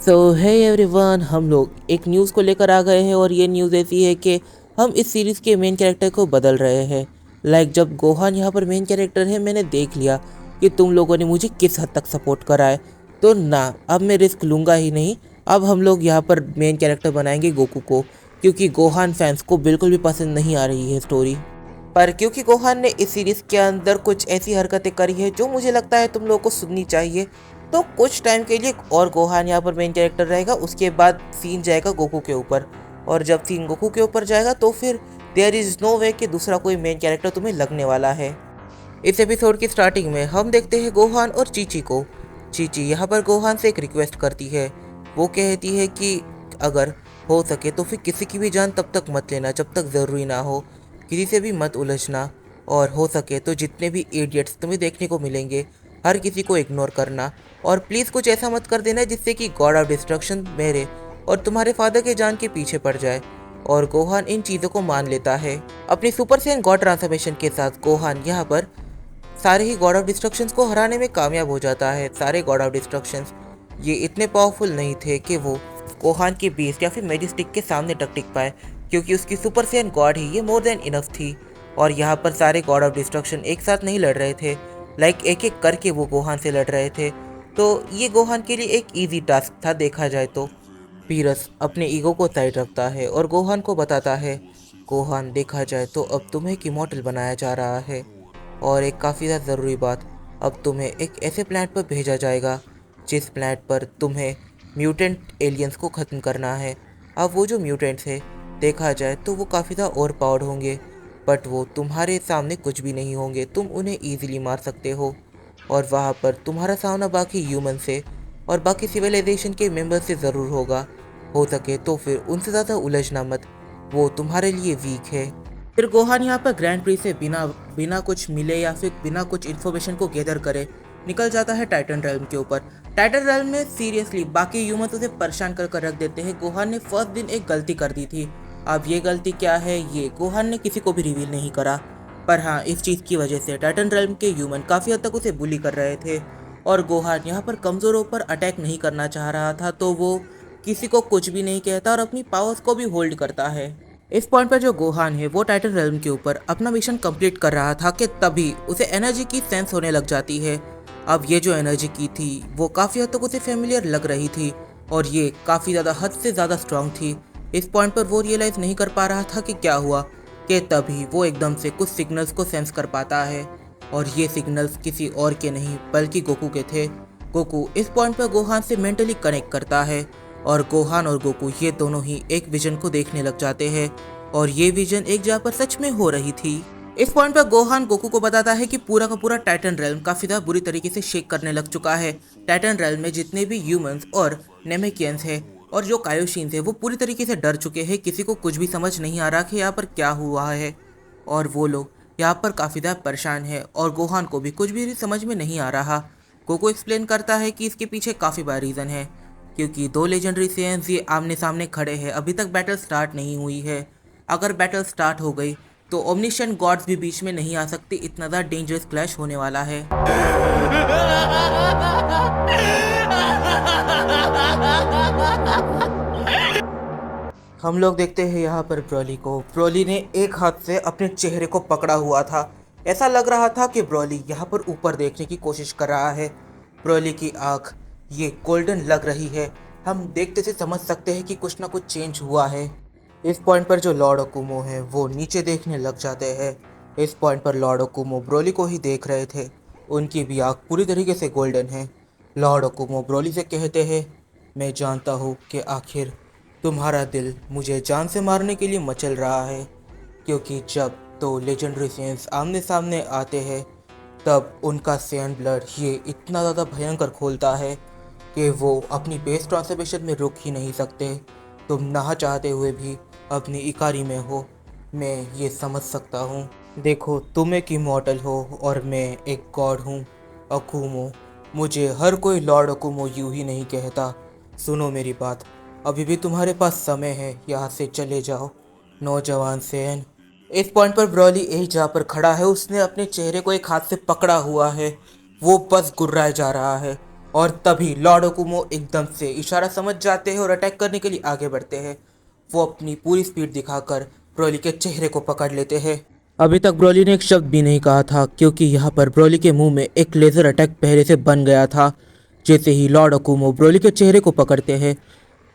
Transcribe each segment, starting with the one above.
सो है एवरीवन, हम लोग एक न्यूज़ को लेकर आ गए हैं और ये न्यूज़ ऐसी है कि हम इस सीरीज़ के मेन कैरेक्टर को बदल रहे हैं। जब गोहान यहाँ पर मेन कैरेक्टर है, मैंने देख लिया कि तुम लोगों ने मुझे किस हद तक सपोर्ट करा है, तो ना अब मैं रिस्क लूँगा ही नहीं। अब हम लोग यहाँ पर मेन कैरेक्टर बनाएंगे गोकू को, क्योंकि गोहान फैंस को बिल्कुल भी पसंद नहीं आ रही है स्टोरी। पर क्योंकि गोहान ने इस सीरीज के अंदर कुछ ऐसी हरकतें करी है जो मुझे लगता है तुम लोगों को सुननी चाहिए, तो कुछ टाइम के लिए और गोहान यहाँ पर मेन कैरेक्टर रहेगा। उसके बाद सीन जाएगा गोकू के ऊपर, और जब सीन गोकू के ऊपर जाएगा तो फिर देयर इज़ नो वे कि दूसरा कोई मेन कैरेक्टर तुम्हें लगने वाला है। इस एपिसोड की स्टार्टिंग में हम देखते हैं गोहान और चीची को। चीची यहाँ पर गोहान से एक रिक्वेस्ट करती है। वो कहती है कि अगर हो सके तो फिर किसी की भी जान तब तक मत लेना जब तक ज़रूरी ना हो, किसी से भी मत उलझना, और हो सके तो जितने भी इडियट्स तुम्हें देखने को मिलेंगे हर किसी को इग्नोर करना, और प्लीज़ कुछ ऐसा मत कर देना जिससे कि गॉड ऑफ डिस्ट्रक्शन मेरे और तुम्हारे फादर के जान के पीछे पड़ जाए। और गोहान इन चीज़ों को मान लेता है। अपनी सुपर सैयन गॉड ट्रांसफॉर्मेशन के साथ गोहान यहाँ पर सारे ही गॉड ऑफ डिस्ट्रक्शंस को हराने में कामयाब हो जाता है। सारे गॉड ऑफ डिस्ट्रक्शंस ये इतने पावरफुल नहीं थे कि वो गोहान के बीस्ट या फिर मैजिस्टिक के सामने टक टिक पाए, क्योंकि उसकी सुपर सैयन गॉड ही ये मोर देन इनफ थी। और यहाँ पर सारे गॉड ऑफ डिस्ट्रक्शन एक साथ नहीं लड़ रहे थे, एक एक करके वो गोहान से लड़ रहे थे। तो ये गोहान के लिए एक ईजी टास्क था देखा जाए तो। पीरस अपने ईगो को साइड रखता है और गोहान को बताता है, गोहान देखा जाए तो अब तुम्हें एक इमॉर्टल बनाया जा रहा है, और एक काफ़ी ज़्यादा ज़रूरी बात, अब तुम्हें एक ऐसे प्लैनेट पर भेजा जाएगा जिस प्लैनेट पर तुम्हें म्यूटेंट एलियंस को ख़त्म करना है। अब वो जो म्यूटेंट्स है देखा जाए तो वो काफ़ी ज़्यादा ओवर पावर्ड होंगे, बट वो तुम्हारे सामने कुछ भी नहीं होंगे, तुम उन्हें ईजिली मार सकते हो। और वहाँ पर तुम्हारा सामना बाकी ह्यूमन से और बाकी सिविलाइजेशन के मेंबर से ज़रूर होगा। हो सके तो फिर उनसे ज़्यादा उलझना मत, वो तुम्हारे लिए वीक है। फिर गोहान यहाँ पर ग्रैंड प्री से बिना बिना कुछ मिले या फिर बिना कुछ इन्फॉर्मेशन को गैदर करे निकल जाता है टाइटन रेल्म के ऊपर। टाइटन रेल्म में सीरियसली बाकी ह्यूमंस उसे परेशान कर रख देते हैं। गोहान ने फर्स्ट दिन एक गलती कर दी थी। अब ये गलती क्या है ये गोहान ने किसी को भी रिवील नहीं करा, पर हाँ इस चीज़ की वजह से टाइटन रेल्म के ह्यूमन काफ़ी हद तक उसे बुली कर रहे थे। और गोहान यहाँ पर कमज़ोरों पर अटैक नहीं करना चाह रहा था, तो वो किसी को कुछ भी नहीं कहता और अपनी पावर्स को भी होल्ड करता है। इस पॉइंट पर जो गोहान है वो टाइटन रेल्म के ऊपर अपना मिशन कंप्लीट कर रहा था कि तभी उसे एनर्जी की सेंस होने लग जाती है। अब ये जो एनर्जी की थी वो काफ़ी हद तक उसे फेमिलियर लग रही थी, और ये काफ़ी ज़्यादा हद से ज़्यादा स्ट्रांग थी। इस पॉइंट पर वो रियलाइज़ नहीं कर पा रहा था कि क्या हुआ, कि तभी वो एकदम से कुछ सिग्नल्स को सेंस कर पाता है, और ये सिग्नल्स किसी और के नहीं बल्कि गोकू के थे। गोकू इस पॉइंट पर गोहान से मेंटली कनेक्ट करता है, और गोहान और गोकू ये दोनों ही एक विजन को देखने लग जाते हैं, और ये विजन एक जगह पर सच में हो रही थी। इस पॉइंट पर गोहान गोकू को बताता है कि पूरा का पूरा टाइटन रेल्म काफी ज्यादा बुरी तरीके से शेक करने लग चुका है। टाइटन रेल्म में जितने भी ह्यूमंस और नेमेकियंस हैं और जो कायोशीन्स हैं वो पूरी तरीके से डर चुके हैं। किसी को कुछ भी समझ नहीं आ रहा कि यहाँ पर क्या हुआ है, और वो लोग यहाँ पर काफ़ी ज़्यादा परेशान है, और गोहान को भी कुछ भी समझ में नहीं आ रहा। गोकू एक्सप्लेन करता है कि इसके पीछे काफ़ी बड़ा रीज़न है, क्योंकि दो लेजेंडरी सेयन्स ये आमने सामने खड़े हैं, अभी तक बैटल स्टार्ट नहीं हुई है। अगर बैटल स्टार्ट हो गई तो ओमनिशेंट गॉड्स भी बीच में नहीं आ सकते, इतना ज़्यादा डेंजरस क्लैश होने वाला है। हम लोग देखते हैं यहाँ पर ब्रॉली को। ब्रॉली ने एक हाथ से अपने चेहरे को पकड़ा हुआ था। ऐसा लग रहा था कि ब्रॉली यहाँ पर ऊपर देखने की कोशिश कर रहा है। ब्रॉली की आँख ये गोल्डन लग रही है। हम देखते से समझ सकते हैं कि कुछ ना कुछ चेंज हुआ है। इस पॉइंट पर जो लॉर्ड ओकुमो है वो नीचे देखने लग जाते हैं। इस पॉइंट पर लॉर्ड ओकुमो ब्रॉली को ही देख रहे थे। उनकी भी आँख पूरी तरीके से गोल्डन है। लॉर्ड ओकुमो ब्रॉली से कहते हैं, मैं जानता हूँ कि आखिर तुम्हारा दिल मुझे जान से मारने के लिए मचल रहा है, क्योंकि जब दो लेजेंडरी सेंस आमने सामने आते हैं तब उनका सेंट ब्लड ये इतना ज़्यादा भयंकर खोलता है कि वो अपनी बेस ट्रांसफॉर्मेशन में रुक ही नहीं सकते। तुम ना चाहते हुए भी अपनी इकारी में हो, मैं ये समझ सकता हूँ। देखो तुम एक इमॉर्टल हो और मैं एक गॉड हूँ। अकुमो, मुझे हर कोई लॉर्ड अकुमो यूँ ही नहीं कहता। सुनो मेरी बात, अभी भी तुम्हारे पास समय है, यहाँ से चले जाओ नौजवान सेन। इस पॉइंट पर ब्रॉली यही जहाँ पर खड़ा है, उसने अपने चेहरे को एक हाथ से पकड़ा हुआ है। वो बस गुर्राए जा रहा है। और तभी लॉर्ड ओकुमो एकदम से इशारा समझ जाते हैं और अटैक करने के लिए आगे बढ़ते हैं। वो अपनी पूरी स्पीड दिखाकर ब्रोली के चेहरे को पकड़ लेते हैं। अभी तक ब्रोली ने एक शब्द भी नहीं कहा था क्योंकि यहाँ पर ब्रोली के मुंह में एक लेज़र अटैक पहले से बन गया था। जैसे ही लॉर्ड ओकुमो ब्रोली के चेहरे को पकड़ते हैं,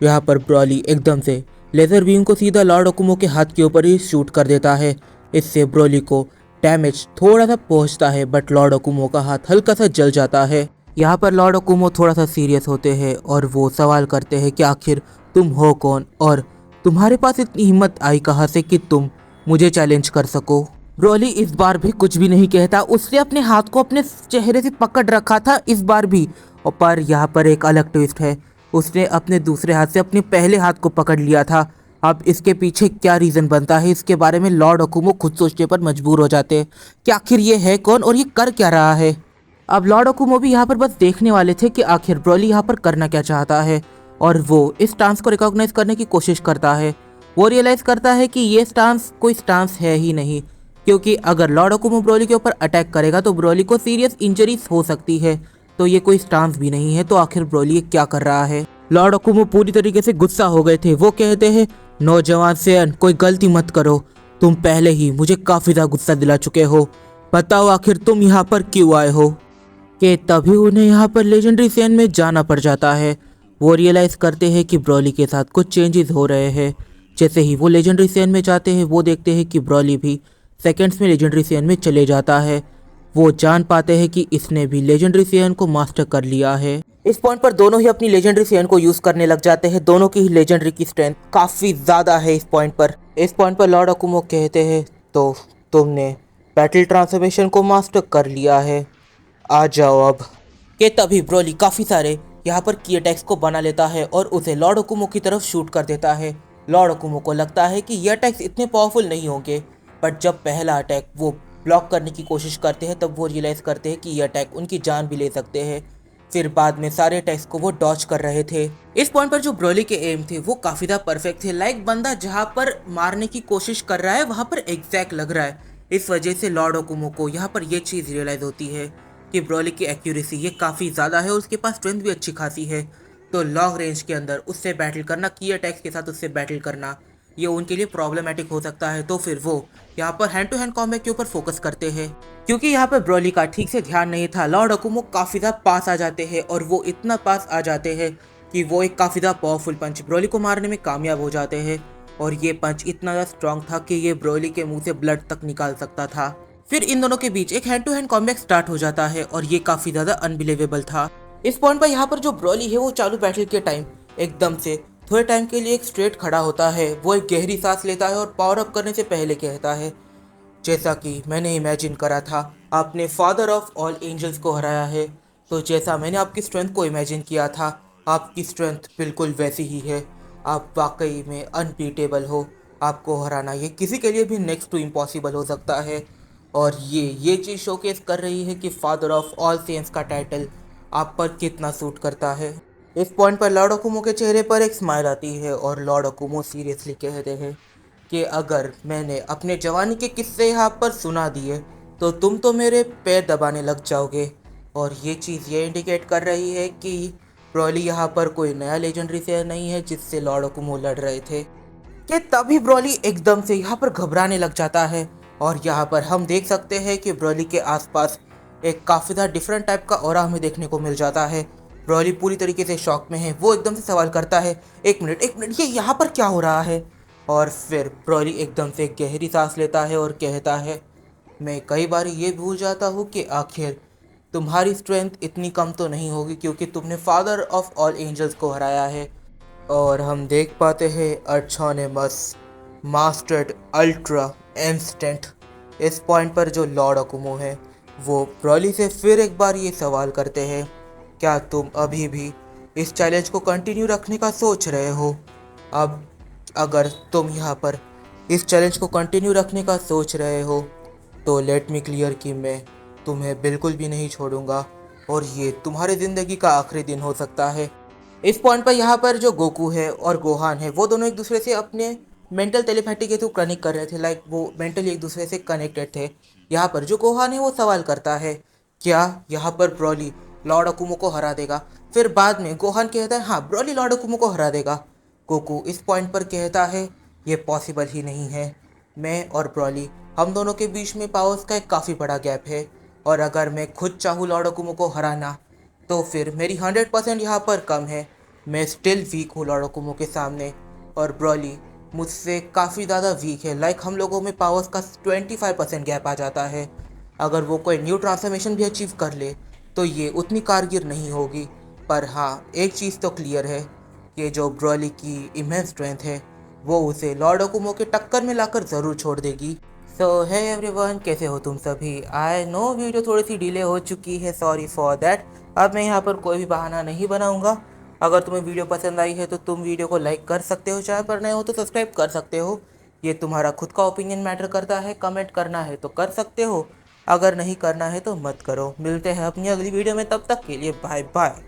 यहाँ पर ब्रोली एकदम से लेज़र बीम को सीधा लॉर्ड ओकुमो के हाथ के ऊपर ही शूट कर देता है। इससे ब्रोली को डैमेज थोड़ा सा पहुंचता है, बट लॉर्ड ओकुमो का हाथ हल्का सा जल जाता है। यहाँ पर लॉर्ड ओकुमो थोड़ा सा सीरियस होते हैं और वो सवाल करते हैं कि आखिर तुम हो कौन और तुम्हारे पास इतनी हिम्मत आई कहाँ से कि तुम मुझे चैलेंज कर सको। ब्रोली इस बार भी कुछ भी नहीं कहता। उसने अपने हाथ को अपने चेहरे से पकड़ रखा था इस बार भी, और पर यहाँ पर एक अलग ट्विस्ट है। उसने अपने दूसरे हाथ से अपने पहले हाथ को पकड़ लिया था। अब इसके पीछे क्या रीज़न बनता है, इसके बारे में लॉर्ड ओकुमो खुद सोचने पर मजबूर हो जाते हैं कि आखिर ये है कौन और ये कर क्या रहा है। अब लॉर्ड ओकुमो भी यहाँ पर बस देखने वाले थे कि आखिर ब्रोली यहाँ पर करना क्या चाहता है, और वो इस स्टांस को रिकॉग्नाइज करने की कोशिश करता है। वो रियलाइज़ करता है कि ये स्टांस कोई स्टांस है ही नहीं, क्योंकि अगर लॉर्ड ओकुमो ब्रोली के ऊपर अटैक करेगा तो ब्रोली को सीरियस इंजरीज हो सकती है। तो ये कोई स्टांस भी नहीं है, तो आखिर ब्रोली ये क्या कर रहा है। लॉर्ड ओकुमो पूरी तरीके से गुस्सा हो गए थे। वो कहते हैं, नौजवान सेयन कोई गलती मत करो, तुम पहले ही मुझे काफ़ी ज़्यादा गुस्सा दिला चुके हो, बताओ आखिर तुम यहाँ पर क्यों आए हो। कि तभी उन्हें यहाँ पर लेजेंडरी सेन में जाना पड़ जाता है। वो रियलाइज़ करते हैं कि ब्रोली के साथ कुछ चेंजेस हो रहे हैं। जैसे ही वो लेजेंडरी सेन में जाते हैं, वो देखते हैं कि ब्रोली भी सेकंड्स में लेजेंडरी सेन में चले जाता है। वो जान पाते हैं कि इसने भी लेजेंडरी सेन को मास्टर कर लिया है। इस पॉइंट पर दोनों ही अपनी लेजेंडरी सेन को यूज़ करने लग जाते हैं। दोनों की ही लेजेंडरी की स्ट्रेंथ काफ़ी ज़्यादा है इस पॉइंट पर। लॉर्ड ओकुमो कहते हैं, तो तुमने बैटल ट्रांसफॉर्मेशन को मास्टर कर लिया है, आ जाओ अब। के तभी ब्रोली काफ़ी सारे यहाँ पर की अटैक्स को बना लेता है और उसे लॉर्ड ओकुमो की तरफ शूट कर देता है। लॉर्ड ओकुमो को लगता है कि ये अटैक्स इतने पावरफुल नहीं होंगे, बट जब पहला अटैक वो ब्लॉक करने की कोशिश करते हैं तब वो रियलाइज़ करते हैं कि ये अटैक उनकी जान भी ले सकते हैं। फिर बाद में सारे अटैक्स को वो डॉच कर रहे थे। इस पॉइंट पर जो ब्रोली के एम थे वो काफ़ी ज़्यादा परफेक्ट थे। लाइक बंदा जहाँ पर मारने की कोशिश कर रहा है वहाँ पर एग्जैक्ट लग रहा है। इस वजह से लॉर्ड ओकुमो को यहाँ पर ये चीज़ रियलाइज़ होती है कि ब्रोली की एक्यूरेसी ये काफ़ी ज़्यादा है और उसके पास स्ट्रेंथ भी अच्छी खासी है। तो लॉन्ग रेंज के अंदर उससे बैटल करना, की अटैक्स के साथ उससे बैटल करना, ये उनके लिए प्रॉब्लमेटिक हो सकता है। तो फिर वो यहाँ पर हैंड टू हैंड कॉम्बैट के ऊपर फोकस करते हैं। क्योंकि यहाँ पर ब्रोली का ठीक से ध्यान नहीं था, लॉर्ड ओकुमो काफ़ी ज़्यादा पास आ जाते हैं और वो इतना पास आ जाते हैं कि वो एक काफ़ी ज़्यादा पावरफुल पंच ब्रोली को मारने में कामयाब हो जाते हैं। और ये पंच इतना ज़्यादा स्ट्रांग था कि ये ब्रोली के मुंह से ब्लड तक निकाल सकता था। फिर इन दोनों के बीच एक hand to hand combat start हो जाता है और ये काफ़ी ज़्यादा अनबिलीवेबल था। इस पॉइंट पर यहाँ पर जो ब्रोली है वो चालू बैटल के टाइम एकदम से थोड़े टाइम के लिए एक स्ट्रेट खड़ा होता है। वो एक गहरी सांस लेता है और पावर अप करने से पहले कहता है, जैसा कि मैंने इमेजिन करा था, आपने फादर ऑफ ऑल एंजल्स को हराया है, तो जैसा मैंने आपकी स्ट्रेंथ को इमेजिन किया था, आपकी स्ट्रेंथ बिल्कुल वैसी ही है। आप वाकई में अनबीटेबल हो। आपको हराना ये किसी के लिए भी नेक्स्ट टू इम्पॉसिबल हो सकता है। और ये चीज़ शोकेस कर रही है कि फादर ऑफ ऑल सेंस का टाइटल आप पर कितना सूट करता है। इस पॉइंट पर लॉर्ड ओकुमो के चेहरे पर एक स्माइल आती है और लॉर्ड ओकुमो सीरियसली कहते हैं कि अगर मैंने अपने जवानी के किस्से यहाँ पर सुना दिए तो तुम तो मेरे पैर दबाने लग जाओगे। और ये चीज़ ये इंडिकेट कर रही है कि ब्रोली यहाँ पर कोई नया लेजेंडरी शेयर नहीं है जिससे लॉर्ड ओकुमो लड़ रहे थे। कि तभी ब्रोली एकदम से यहाँ पर घबराने लग जाता है और यहाँ पर हम देख सकते हैं कि ब्रोली के आसपास एक काफ़ी ज़्यादा डिफरेंट टाइप का ऑरा हमें देखने को मिल जाता है। ब्रोली पूरी तरीके से शॉक में है। वो एकदम से सवाल करता है, एक मिनट ये यहाँ पर क्या हो रहा है। और फिर ब्रोली एकदम से गहरी सांस लेता है और कहता है, मैं कई बार ये भूल जाता हूँ कि आखिर तुम्हारी स्ट्रेंथ इतनी कम तो नहीं होगी, क्योंकि तुमने फादर ऑफ ऑल एंजल्स को हराया है। और हम देख पाते हैं अर्चोनेमस मास्टर्ड अल्ट्रा इंस्टेंट। इस पॉइंट पर जो लॉर्ड ओकुमो है वो ब्रोली से फिर एक बार ये सवाल करते हैं, क्या तुम अभी भी इस चैलेंज को कंटिन्यू रखने का सोच रहे हो। अब अगर तुम यहाँ पर इस चैलेंज को कंटिन्यू रखने का सोच रहे हो तो लेट मी क्लियर कि मैं तुम्हें बिल्कुल भी नहीं छोड़ूंगा और ये तुम्हारी ज़िंदगी का आखिरी दिन हो सकता है। इस पॉइंट पर यहाँ पर जो गोकू है और गोहान है वो दोनों एक दूसरे से अपने मेंटल टेलीपैथी के थ्रू कनेक्ट कर रहे थे। लाइक वो मेंटली एक दूसरे से कनेक्टेड थे। यहाँ पर जो गोहान है वो सवाल करता है, क्या यहाँ पर ब्रोली लॉर्ड अकुमो को हरा देगा। फिर बाद में गोहान कहता है हाँ ब्रॉली लॉर्ड अकुमो को हरा देगा। गोकू इस पॉइंट पर कहता है ये पॉसिबल ही नहीं है, मैं और ब्रॉली हम दोनों के बीच में पावर्स का एक काफ़ी बड़ा गैप है, और अगर मैं खुद चाहूँ लॉर्ड अकुमो को हराना तो फिर मेरी 100% यहाँ पर कम है, मैं स्टिल वीक हूँ लॉर्ड अकुमो के सामने, और ब्रॉली मुझसे काफ़ी ज़्यादा वीक है। लाइक हम लोगों में पावर्स का 25% गैप आ जाता है। अगर वो कोई न्यू ट्रांसफॉर्मेशन भी अचीव कर ले तो ये उतनी कारगर नहीं होगी। पर हाँ, एक चीज़ तो क्लियर है कि जो ब्रॉली की इमेंस स्ट्रेंथ है वो उसे लॉर्ड अकुमो के टक्कर में लाकर ज़रूर छोड़ देगी। सो है एवरीवन, कैसे हो तुम सभी? आई नो वीडियो थोड़ी सी डिले हो चुकी है, सॉरी फॉर दैट। अब मैं यहाँ पर कोई भी बहाना नहीं बनाऊँगा। अगर तुम्हें वीडियो पसंद आई है तो तुम वीडियो को लाइक कर सकते हो, चाहे पर नए हो तो सब्सक्राइब कर सकते हो। ये तुम्हारा खुद का ओपिनियन मैटर करता है। कमेंट करना है तो कर सकते हो, अगर नहीं करना है तो मत करो। मिलते हैं अपनी अगली वीडियो में, तब तक के लिए बाय बाय।